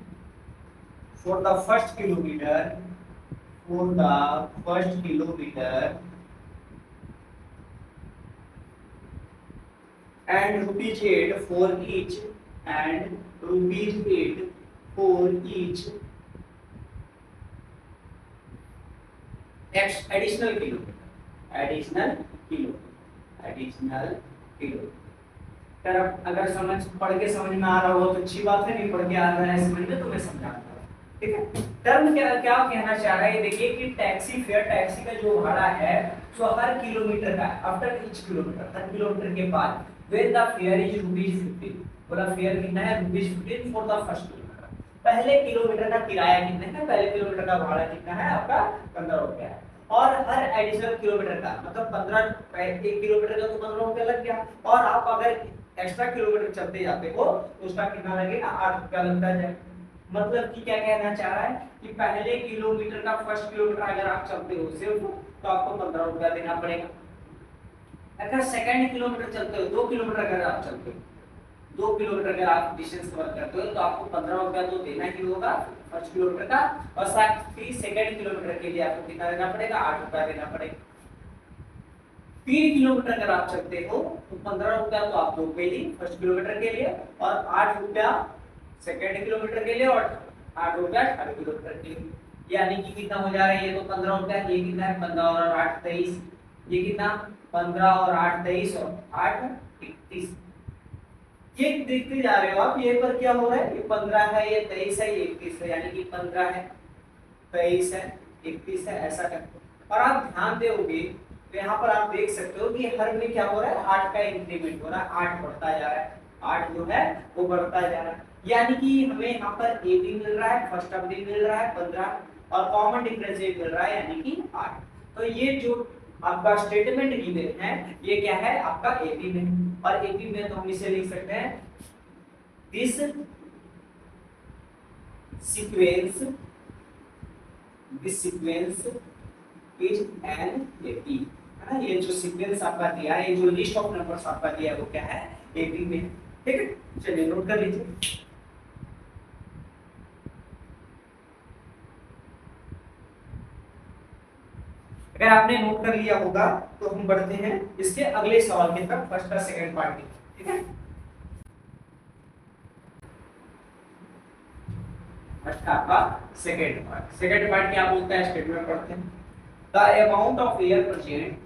Speaker 1: for the first kilometer, and ₹8 for each, and ₹8 for each additional kilometer, additional kilometer। तर अगर समझ पढ़ के समझ में आ रहा हो तो अच्छी बात है, नहीं पढ़ के आ रहा है समझ में तो मैं समझाता हूँ, ठीक है। टर्म क्या क्या कहना चाह रहा है, देखिए कि टैक्सी फेयर, टैक्सी का जो भाड़ा है सो हर किलोमीटर का, आफ्टर ईच किलोमीटर, हर किलोमीटर के बाद, वेन द फेयर इज ₹15, बोला फेयर कितना है ₹15 फॉर द फर्स्ट किलोमीटर, पहले किलोमीटर का किराया कितना है, पहले किलोमीटर का भाड़ा कितना है आपका ₹15 है, और हर एडिशनल किलोमीटर का मतलब 15, एक किलोमीटर का तो ₹15 लग गया, और आप अगर एक्स्ट्रा किलोमीटर चलते जाते हो तो उसका कितना लगेगा, ₹8 लगता है। मतलब कि क्या कहना चाह रहा है कि पहले किलोमीटर का, फर्स्ट किलोमीटर अगर आप चलते हो सिर्फ तो आपको ₹15 देना पड़ेगा। अगर सेकंड किलोमीटर चलते हो, 2 किलोमीटर अगर आप चलते हो, 2 किलोमीटर अगर आप डिस्टेंस कवर करते हो तो आपको ₹15 तो देना ही होगा फर्स्ट किलोमीटर का, और साथ ही सेकंड किलोमीटर के लिए आपको कितना देना पड़ेगा, ₹8 देना पड़ेगा। 3 किलोमीटर अगर आप चलते हो तो ₹15 तो आप दो पे ही फर्स्ट किलोमीटर के लिए, और ₹8 सेकेंड किलोमीटर के लिए, और ₹8 थर्ड किलोमीटर के लिए। यानी कि कितना हो जा रहा है, ये तो ₹15, ये कितना है 15 और 8 23, ये कितना 15 और 8 23 और 8 31, ये देखते जा रहे हो आप, ये पर क्या हो रहा है, ये 15 है, ये 23 है, ये 31 है, यानी कि 15 है, 23 है, 31 है, ऐसा करके। और आप ध्यान दोगे तो यहाँ पर आप देख सकते हो कि हर में क्या हो रहा है, 8 का इंक्रीमेंट हो रहा है, 8 बढ़ता जा रहा है, 8 जो है वो बढ़ता जा रहा है। यानी कि हमें यहाँ पर ए भी मिल रहा है, फर्स्ट टर्म भी मिल रहा है 15, और कॉमन डिफरेंस ये मिल रहा है यानी कि 8। तो ये जो आपका स्टेटमेंट गिवन है ये क्या है, आपका एपी में, और एपी में तो हम इसे लिख सकते हैं this sequence is an AP, है ना। ये जो सीक्वेंस आपका दिया है, ये जो लिस्ट ऑफ नंबर्स आपका दिया है वो क्या है, एपी में, ठीक है। चलिए नोट कर लीजिए। अगर आपने नोट कर लिया होगा तो हम बढ़ते हैं इसके अगले सवाल की तरफ, फर्स्ट और सेकंड पार्ट की, ठीक है। फर्स्ट आपका सेकंड पार्ट क्या बोलता है, स्टेटमेंट पढ़ते हैं। The amount of air present,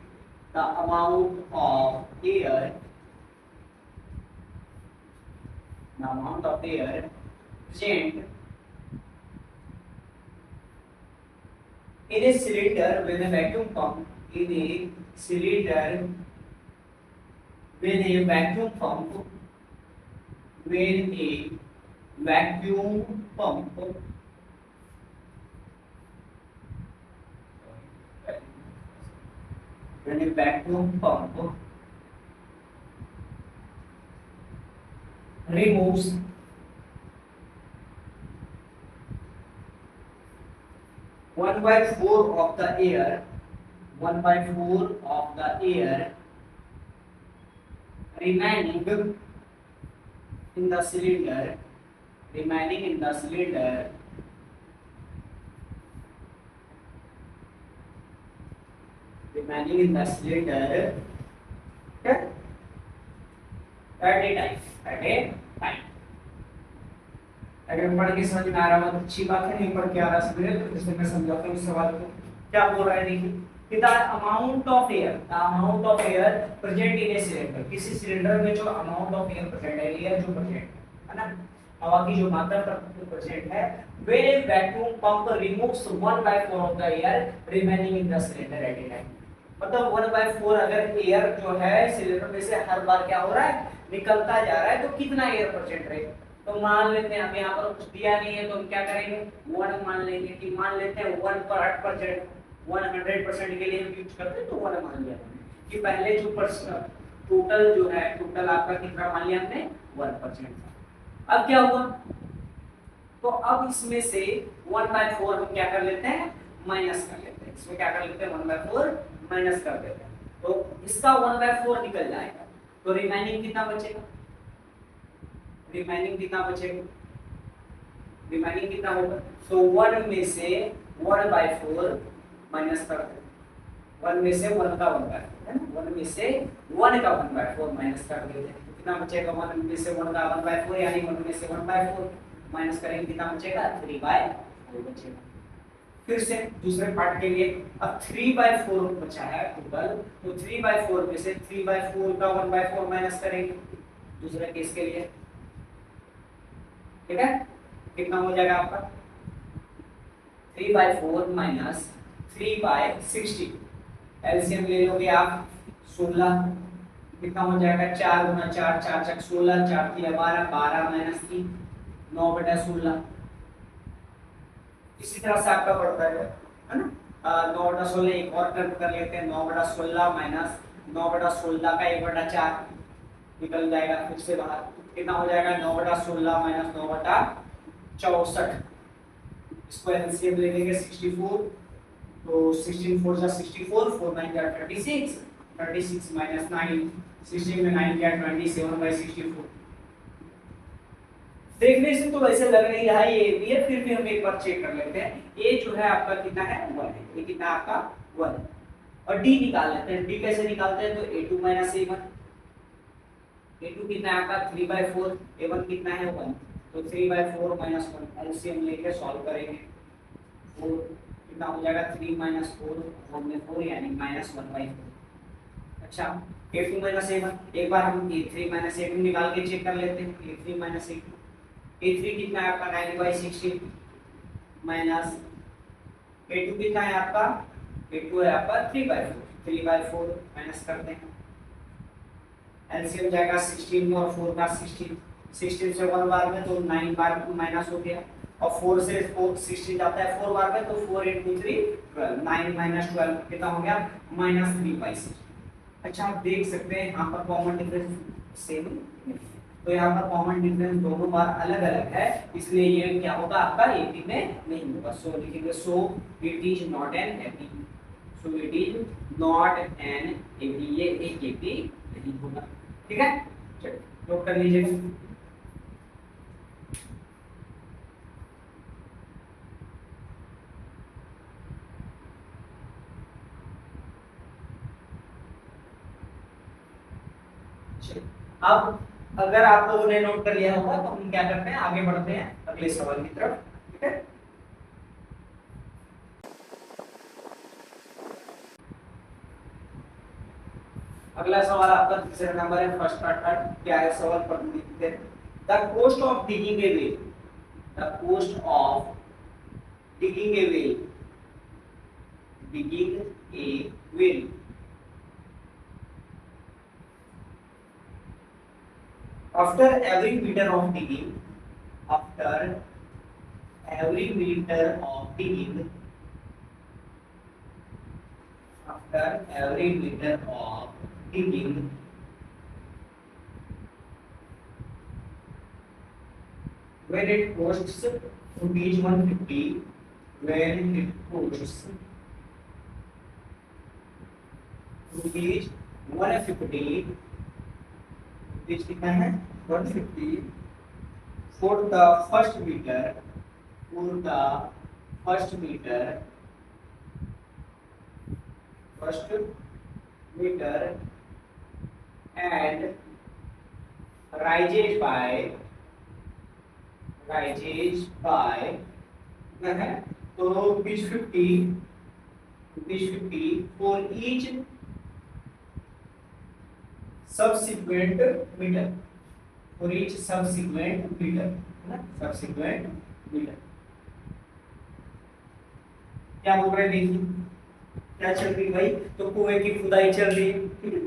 Speaker 1: the amount of air present in a cylinder when a vacuum pump removes 1/4 of the air, remaining in the cylinder, okay, at a time। अगर पढ़ के समझ में आ रहा हो तो अच्छी बात है, नहीं पढ़ के आ रहा समझ तो फिर से मैं समझाता हूँ इस सवाल को। क्या बोल रहा है, देखिए कि the amount of air present in a cylinder, किसी सिलेंडर में जो अमाउंट ऑफ एयर प्रेजेंट है, एयर जो प्रेजेंट है ना, हवा की जो मात्रा प्रेजेंट है, when A vacuum pump removes 1/4 of the air remaining in the cylinder eight A time. मतलब 1/4 अगर एयर जो है सिलेंडर में से हर बार क्या हो रहा है, निकलता जा रहा है, तो कितना एयर प्रेजेंट रहेगा। तो मान लेते हैं, अब यहाँ पर कुछ दिया नहीं है तो हम क्या करेंगे, 1 मान लेंगे, कि मान लेते हैं 1% 100% के लिए हम यूज करते हैं तो 1 मान लिया कि पहले जो टोटल जो है, टोटल आपका कितना मान लिया हमने, 1%। अब क्या हुआ, तो अब इसमें से 1/4 हम क्या कर लेते हैं, माइनस कर लेते हैं, इसमें क्या कर लेते हैं 1/4 माइनस कर देते हैं। तो इसका 1/4 निकल जाएगा, तो रिमेनिंग कितना बचेगा, रिमेनिंग कितना बचेगा, रिमेनिंग कितना होगा, तो 1 में से 1/4 माइनस कर दो, 1 में से 1 का 1/4 है ना, 1 में से 1 का 1/4 माइनस कर देते हैं, तो कितना बचेगा, 1 में से 1 का 1/4 यानी 1 में से 1/4 माइनस करेंगे, कितना बचेगा, 3/4 बचेगा। फिर से दूसरे पार्ट के लिए, अब 3/4 बचा है टोटल, तो 3/4 में से 3/4 का 1/4 माइनस करेंगे दूसरे केस के लिए, ठीक है, कितना हो जाएगा आपका 3/4 माइनस 3/60, एलसीएम ले लोगे आप 16, कितना हो जाएगा 4 गुना 4, 4 चक 16, 4 3 12, 12 माइनस 3 9/16। इसी तरह से आपका बढ़ता है ना, 9/16 एक और कर लेते हैं, 9/16 माइनस 9/16 का 1/4 निकल जाएगा फिर से बाहर, कितना हो जाएगा 9/16 माइनस 9/64, इसको एलसीएम ले लेंगे 64, तो 16 4 जा 64, 4 9 जा 36, 36 माइनस 9, 16 में 9 जा 27/64। देखने से तो वैसे लग नहीं रहा है ये भी है, फिर भी हम एक बार चेक कर लेते हैं, ए जो है आपका कितना है 1 है, ये कितना आपका 1 है, और डी निकाल लेते हैं, डी कैसे निकालते हैं, तो a2 माइनस a1, a2 कितना है आपका 3/4, a1 कितना है 1, तो 3/4 माइनस 1 एलसीएम लेके सॉल्व करेंगे, 4 कितना हो जाएगा 3 माइनस 4, 1 में 4 यानी -1/4। अच्छा a2 माइनस a1, एक बार हम a3 माइनस a2 निकाल के चेक कर लेते हैं, a3 माइनस a2, a3 कितना है आपका 9/16 माइनस a2 कितना है आपका, a2 है आपका 3/4 माइनस करते हैं, एलसीएम जाएगा 16 और 4 का 16, 16 से 1 बार में तो 9 बार माइनस हो गया, और 4 से 4 16 जाता है 4 बार में, तो 4 × 3 12, 9 माइनस 12 कितना हो गया -3/6। अच्छा आप देख सकते हैं यहाँ पर कॉमन डिफरेंस सेम, तो यहाँ पर कॉमन डिफरेंस दोनों बार अलग अलग है, इसलिए ये क्या होगा आपका एपी में नहीं होगा, सो लिखेंगे so it is not an AP, so it is not an AP, ये एक एपी नहीं होगा, ठीक है, चलिए नोट कर लीजिए। अब अगर आप लोगों ने नोट कर लिया होगा तो हम क्या करते हैं, आगे बढ़ते हैं अगले सवाल की तरफ, ठीक है। अगला सवाल आपका तीसरा नंबर है, फर्स्ट पार्ट क्या है सवाल पर लिखते हैं, the cost of digging a well, the cost of digging a well, digging a well, after every meter of digging, after every meter of digging, after every meter of digging, when it costs rupees 150, when it costs rupees 150, which कितना है 150 for the first meter, for the first meter, first meter, and rises by कितना है, तो rupees 50 for each subsequent meter, for each subsequent meter, है ना, subsequent meter। क्या बोल रहे देखिए, क्या चल रही भाई, तो कुएं की खुदाई चल रही है, ठीक है,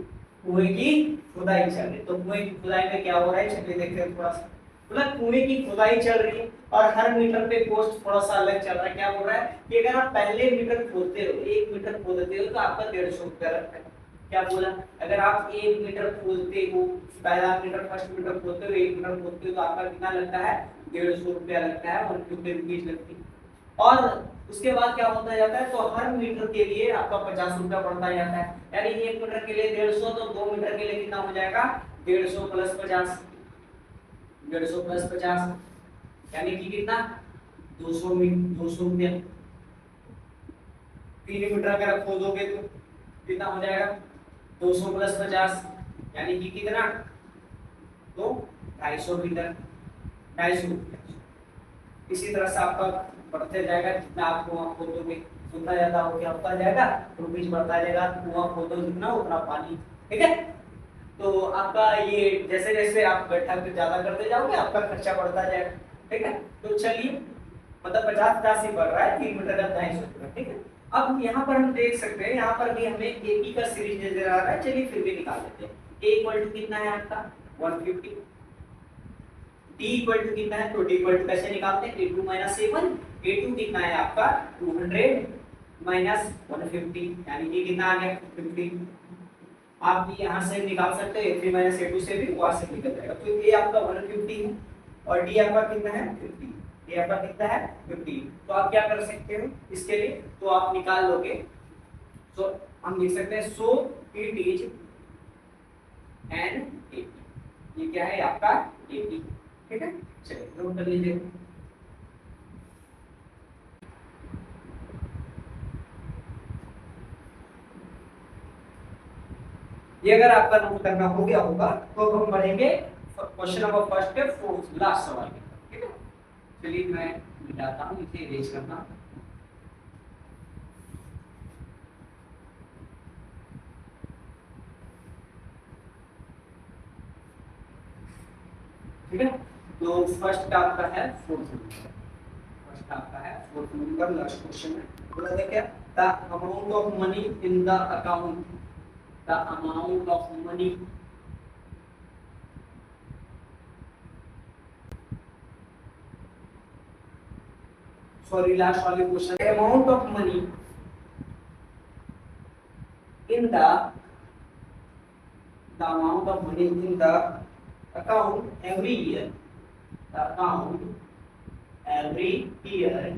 Speaker 1: कुएं की खुदाई चल रही है, तो कुएं की खुदाई में क्या हो रहा है, चलिए देखते हैं थोड़ा सा, मतलब कुएं की खुदाई चल रही है और हर मीटर पे कॉस्ट थोड़ा सा अलग चल रहा है, क्या बोल रहा है कि अगर आप पहले मीटर खोदते हो, 1 मीटर खोदते हो तो आपका 150 रुपया लगता है, क्या बोला, अगर आप 1 मीटर खोदते हो, पहला मीटर फर्स्ट मीटर खोदते हो, 1 मीटर खोदते हो तो आपका कितना लगता है 150 रुपया लगता है, और 50 रुपीज लगती है, और उसके बाद क्या होता जाता है, तो हर मीटर के लिए आपका 50 रुपया पड़ता जाता है, यानी 1 मीटर के लिए 150, तो 2 मीटर के लिए कितना हो जाएगा 150 प्लस 50, 150 प्लस 50 यानी कि कितना 200 रुपया। 3 मीटर अगर खोदोगे तो कितना हो जाएगा 200 प्लस 50 यानी कि कितना, तो 250 मीटर, 250। इसी तरह से आपका बढ़ते जाएगा, जितना आप कुआं खोदोगे उतना ज्यादा हो गया होता जाएगा, रुपीज बढ़ता जाएगा, कुआं खोदो जितना उतना पानी। ठीक है, तो आपका ये जैसे जैसे आप गड्ढा ज्यादा करते जाओगे आपका खर्चा बढ़ता जाएगा। ठीक है, तो चलिए मतलब 50 ही बढ़ रहा है, 3 मीटर का 250। ठीक है, अब यहाँ पर हम देख सकते हैं, यहाँ पर भी हमें एपी का सीरीज नजर आ रहा है, चलिए फिर भी निकाल लेते हैं। ए इक्वल टू कितना है आपका 150, डी इक्वल टू कितना है, तो डी इक्वल टू कैसे निकालते हैं, a2 - a1, a2 कितना है आपका 200 माइनस 150 यानी कि कितना आ गया 50। आप यहाँ से निकाल सकते हैं a3 - a2 से भी, वहां से निकल जाएगा। तो a आपका 150 है और d आपका कितना है 50, ये आपका कितना है 50। तो आप क्या कर सकते हो इसके लिए, तो आप निकाल लोगे, तो हम लिख सकते हैं so it is an AP, ये क्या है आपका एपी। ठीक है, चलिए नोट कर लीजिए। ये अगर आपका नोट करना हो गया होगा तो हम बढ़ेंगे क्वेश्चन नंबर फर्स्ट के फोर्थ लास्ट सवाल की। ठीक है, चलिए मैं मिटाता हूं, इसे इरेज करना। ठीक है, तो फर्स्ट का आपका है फोर्थ नंबर, फर्स्ट आपका है फोर्थ नंबर, लास्ट क्वेश्चन है। बोला था क्या, the amount of money in the account, the amount of money sorry last only question, the amount of money in the amount of money in the account every year, the account every year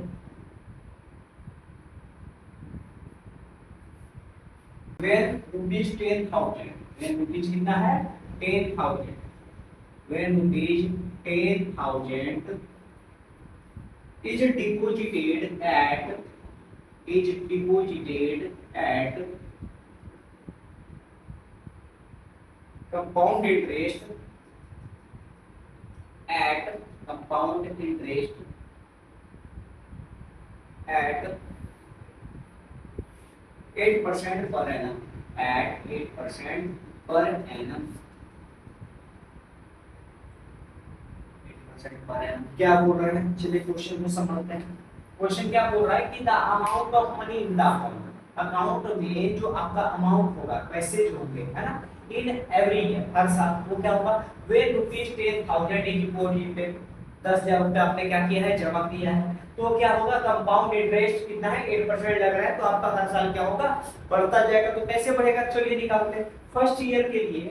Speaker 1: when rupees 10,000, when rupees कितना है 10,000, when rupees 10,000 is deposited at compound interest at 8% per annum, at 8% per annum, 8% पर annum। क्या बोल रहा है, चलिए question को समझते हैं। क्वेश्चन क्या बोल रहा है कि the amount of money in the account में जो आपका अमाउंट होगा, पैसे जो होंगे है ना, इन एवरी ईयर हर साल, वो क्या होगा व्हेन रुपीस 10,000 इज डिपॉजिटेड, 10,000 रुपया आपने क्या किया है जमा किया है, तो क्या होगा कंपाउंड इंटरेस्ट कितना है 8% लग रहा है, तो आपका हर साल क्या होगा बढ़ता जाएगा। तो कैसे बढ़ेगा, चलिए निकालते हैं। फर्स्ट ईयर के लिए,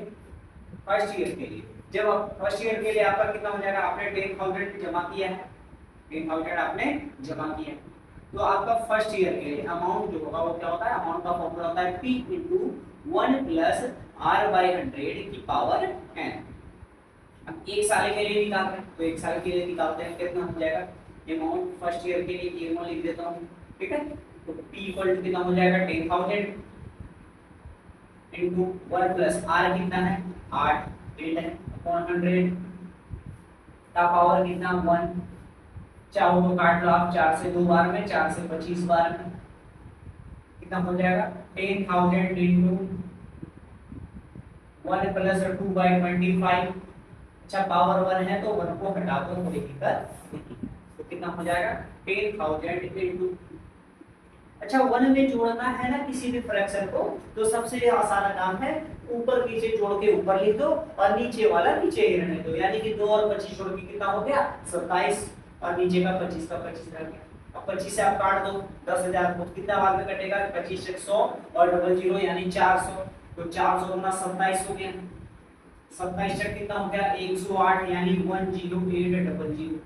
Speaker 1: फर्स्ट ईयर के लिए जब आप फर्स्ट ईयर के लिए आपका कितना हो जाएगा, आपने 10,000 जमा किया है, 10,000 आपने जमा किया, तो आपका फर्स्ट ईयर के लिए अमाउंट जो होगा वो क्या होता है, अमाउंट का फॉर्मूला होता है P * 1 + R/100 की पावर n। अब एक साल के लिए निकाल रहे हैं, तो एक साल के लिए निकालते हैं, कितना हो जाएगा अमाउंट फर्स्ट ईयर के लिए A1 लिख देता हूँ। ठीक है, तो P = कितना हो जाएगा 10,000 * 1 + R कितना है 8 है अपॉन 100 का पावर कितना 1, चाहो तो काट लो आप, 4 से 2 बार में, 4 से 25 बार में, कितना हो जाएगा 10,000 * 1 + 2/25। अच्छा पावर 1 है तो 1 को हटा दो, कोई दिक्कत नहीं, तो कितना हो जाएगा 10,000 * अच्छा 1 में जोड़ना है ना किसी भी फ्रैक्शन को, तो सबसे आसान काम है ऊपर नीचे जोड़ के ऊपर लिख दो और नीचे वाला नीचे ही रहने दो, यानी कि 2 और 25 जोड़ के कितना हो गया 27, और नीचे का 25 का 25 रह गया। अब 25 से आप काट दो 10,000 को कितना बाद में कटेगा, 25 से 100 और 00 यानी 400, तो 400 गुना 27 हो गया, 27 से कितना हो गया 108 यानी 10800,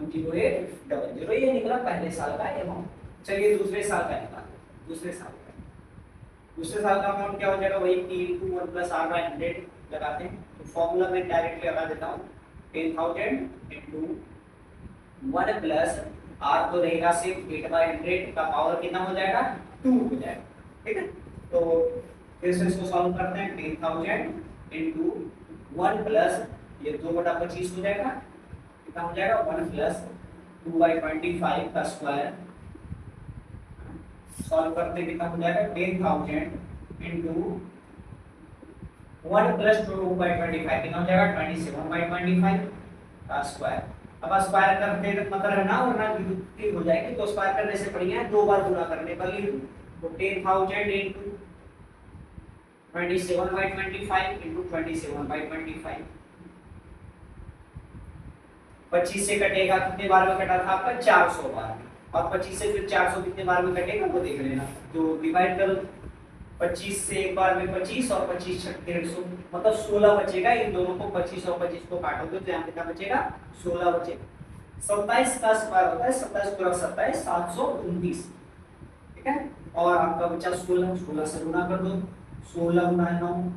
Speaker 1: 10800 ये निकला पहले साल का अमाउंट। चलिए दूसरे साल का निकालते हैं। दूसरे साल का अमाउंट क्या हो जाएगा, वही P × 1 + R / 100 लगाते हैं। तो फॉर्मूला में डायरेक्टली लगा देता हूँ, 10,000 × 1 + R तो रहेगा सिर्फ 8/100 का पावर कितना हो जाएगा, 2 हो जाएगा। ठीक है, तो फिर से इसको सॉल्व करते हैं। 10,000 × 1 + ये 2/25 हो जाएगा, कितना हो जाएगा, 1 + 2/25 का स्क्वायर। सॉल्व करते कितना हो जाएगा, 10,000 × 1 + 2/25 कितना हो जाएगा, 27/25 का स्क्वायर। अब स्क्वायर करते मतलब है ना, वरना विलुप्ति हो जाएगी, तो स्क्वायर करने से बढ़िया है 2 बार गुणा करने पर लिख। तो 10,000 × 27/25 × 27/25 25 से कटेगा, कितने बार में कटा था आपका, 400 बार। और 25 से फिर 400 कितने बार में कटेगा वो देख लेना। तो डिवाइड करो 25 से एक बार में 25 और 25 × 150 मतलब 16 बचेगा। इन दोनों को 25 और 25 को काटोगे तो यहाँ कितना बचेगा, 16 बचेगा। 27 का स्क्वायर होता है 27 × 27 729। ठीक है, और आपका बचा 16 से गुणा कर दो। 16 × 9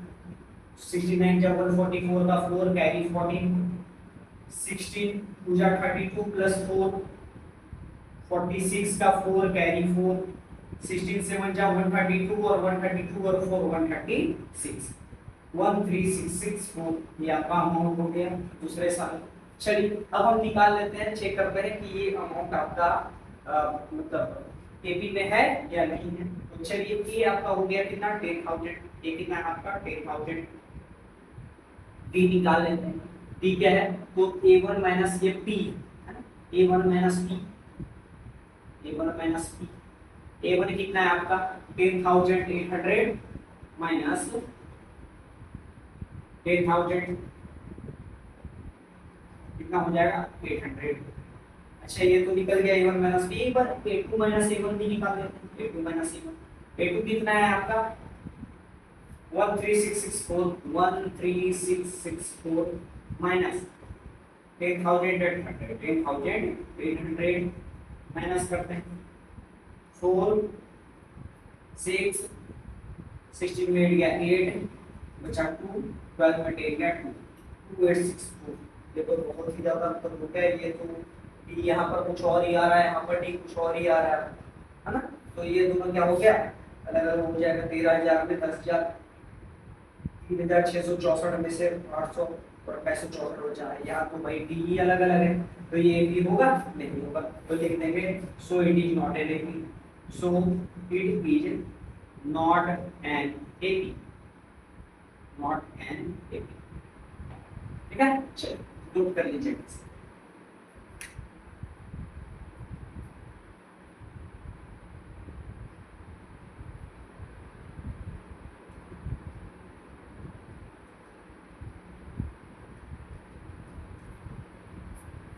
Speaker 1: 69 × 144 का 4 कैरी 14 16 2 × 32 + 4 46 का 4 कैरी 4 16 7 × 132 और 132 और 4 136 13664 ये आपका अमाउंट हो गया दूसरे साल। चलिए अब हम निकाल लेते हैं, चेक करते हैं कि ये अमाउंट आपका मतलब एपी में है या नहीं है। तो चलिए ये आपका हो गया कितना, 10,000। ये कितना है आपका, 10,000। डी निकाल लेते हैं। डी क्या है, तो A1 माइनस ये P है ना, A1 minus P, A1 minus P। A1 कितना है आपका, 10,800 माइनस 10,000 कितना हो जाएगा, 800। अच्छा ये तो निकल गया A1 माइनस P। एक बार A2 माइनस A1 भी निकाल देते हैं। A2 माइनस A1, A2 कितना है आपका, 13664 माइनस 10,800 माइनस करते हैं 4 6 16 में 8 गया 8 बचा 2 12 में 8 गया 2 2864। ये तो बहुत ही ज्यादा अंतर हो गया। ये तो डी यहाँ पर कुछ और ही आ रहा है, यहाँ पर डी कुछ और ही आ रहा है ना। तो ये दोनों क्या हो गया, अलग अलग हो जाएगा। 13,000 में 10,000, 3,664 में से 800 और 564 हो जाए। यहाँ तो भाई डी ही अलग अलग है, तो ये भी होगा नहीं होगा, तो लिख देंगे so it is not an AP, so it is not an AP, not an AP. ठीक है, चलिए नोट कर लीजिए।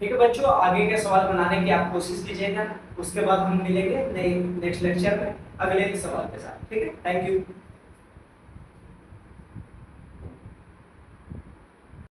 Speaker 1: ठीक है बच्चों, आगे के सवाल बनाने की आप कोशिश कीजिएगा। उसके बाद हम मिलेंगे नेक्स्ट लेक्चर में अगले सवाल के साथ। ठीक है, थैंक यू।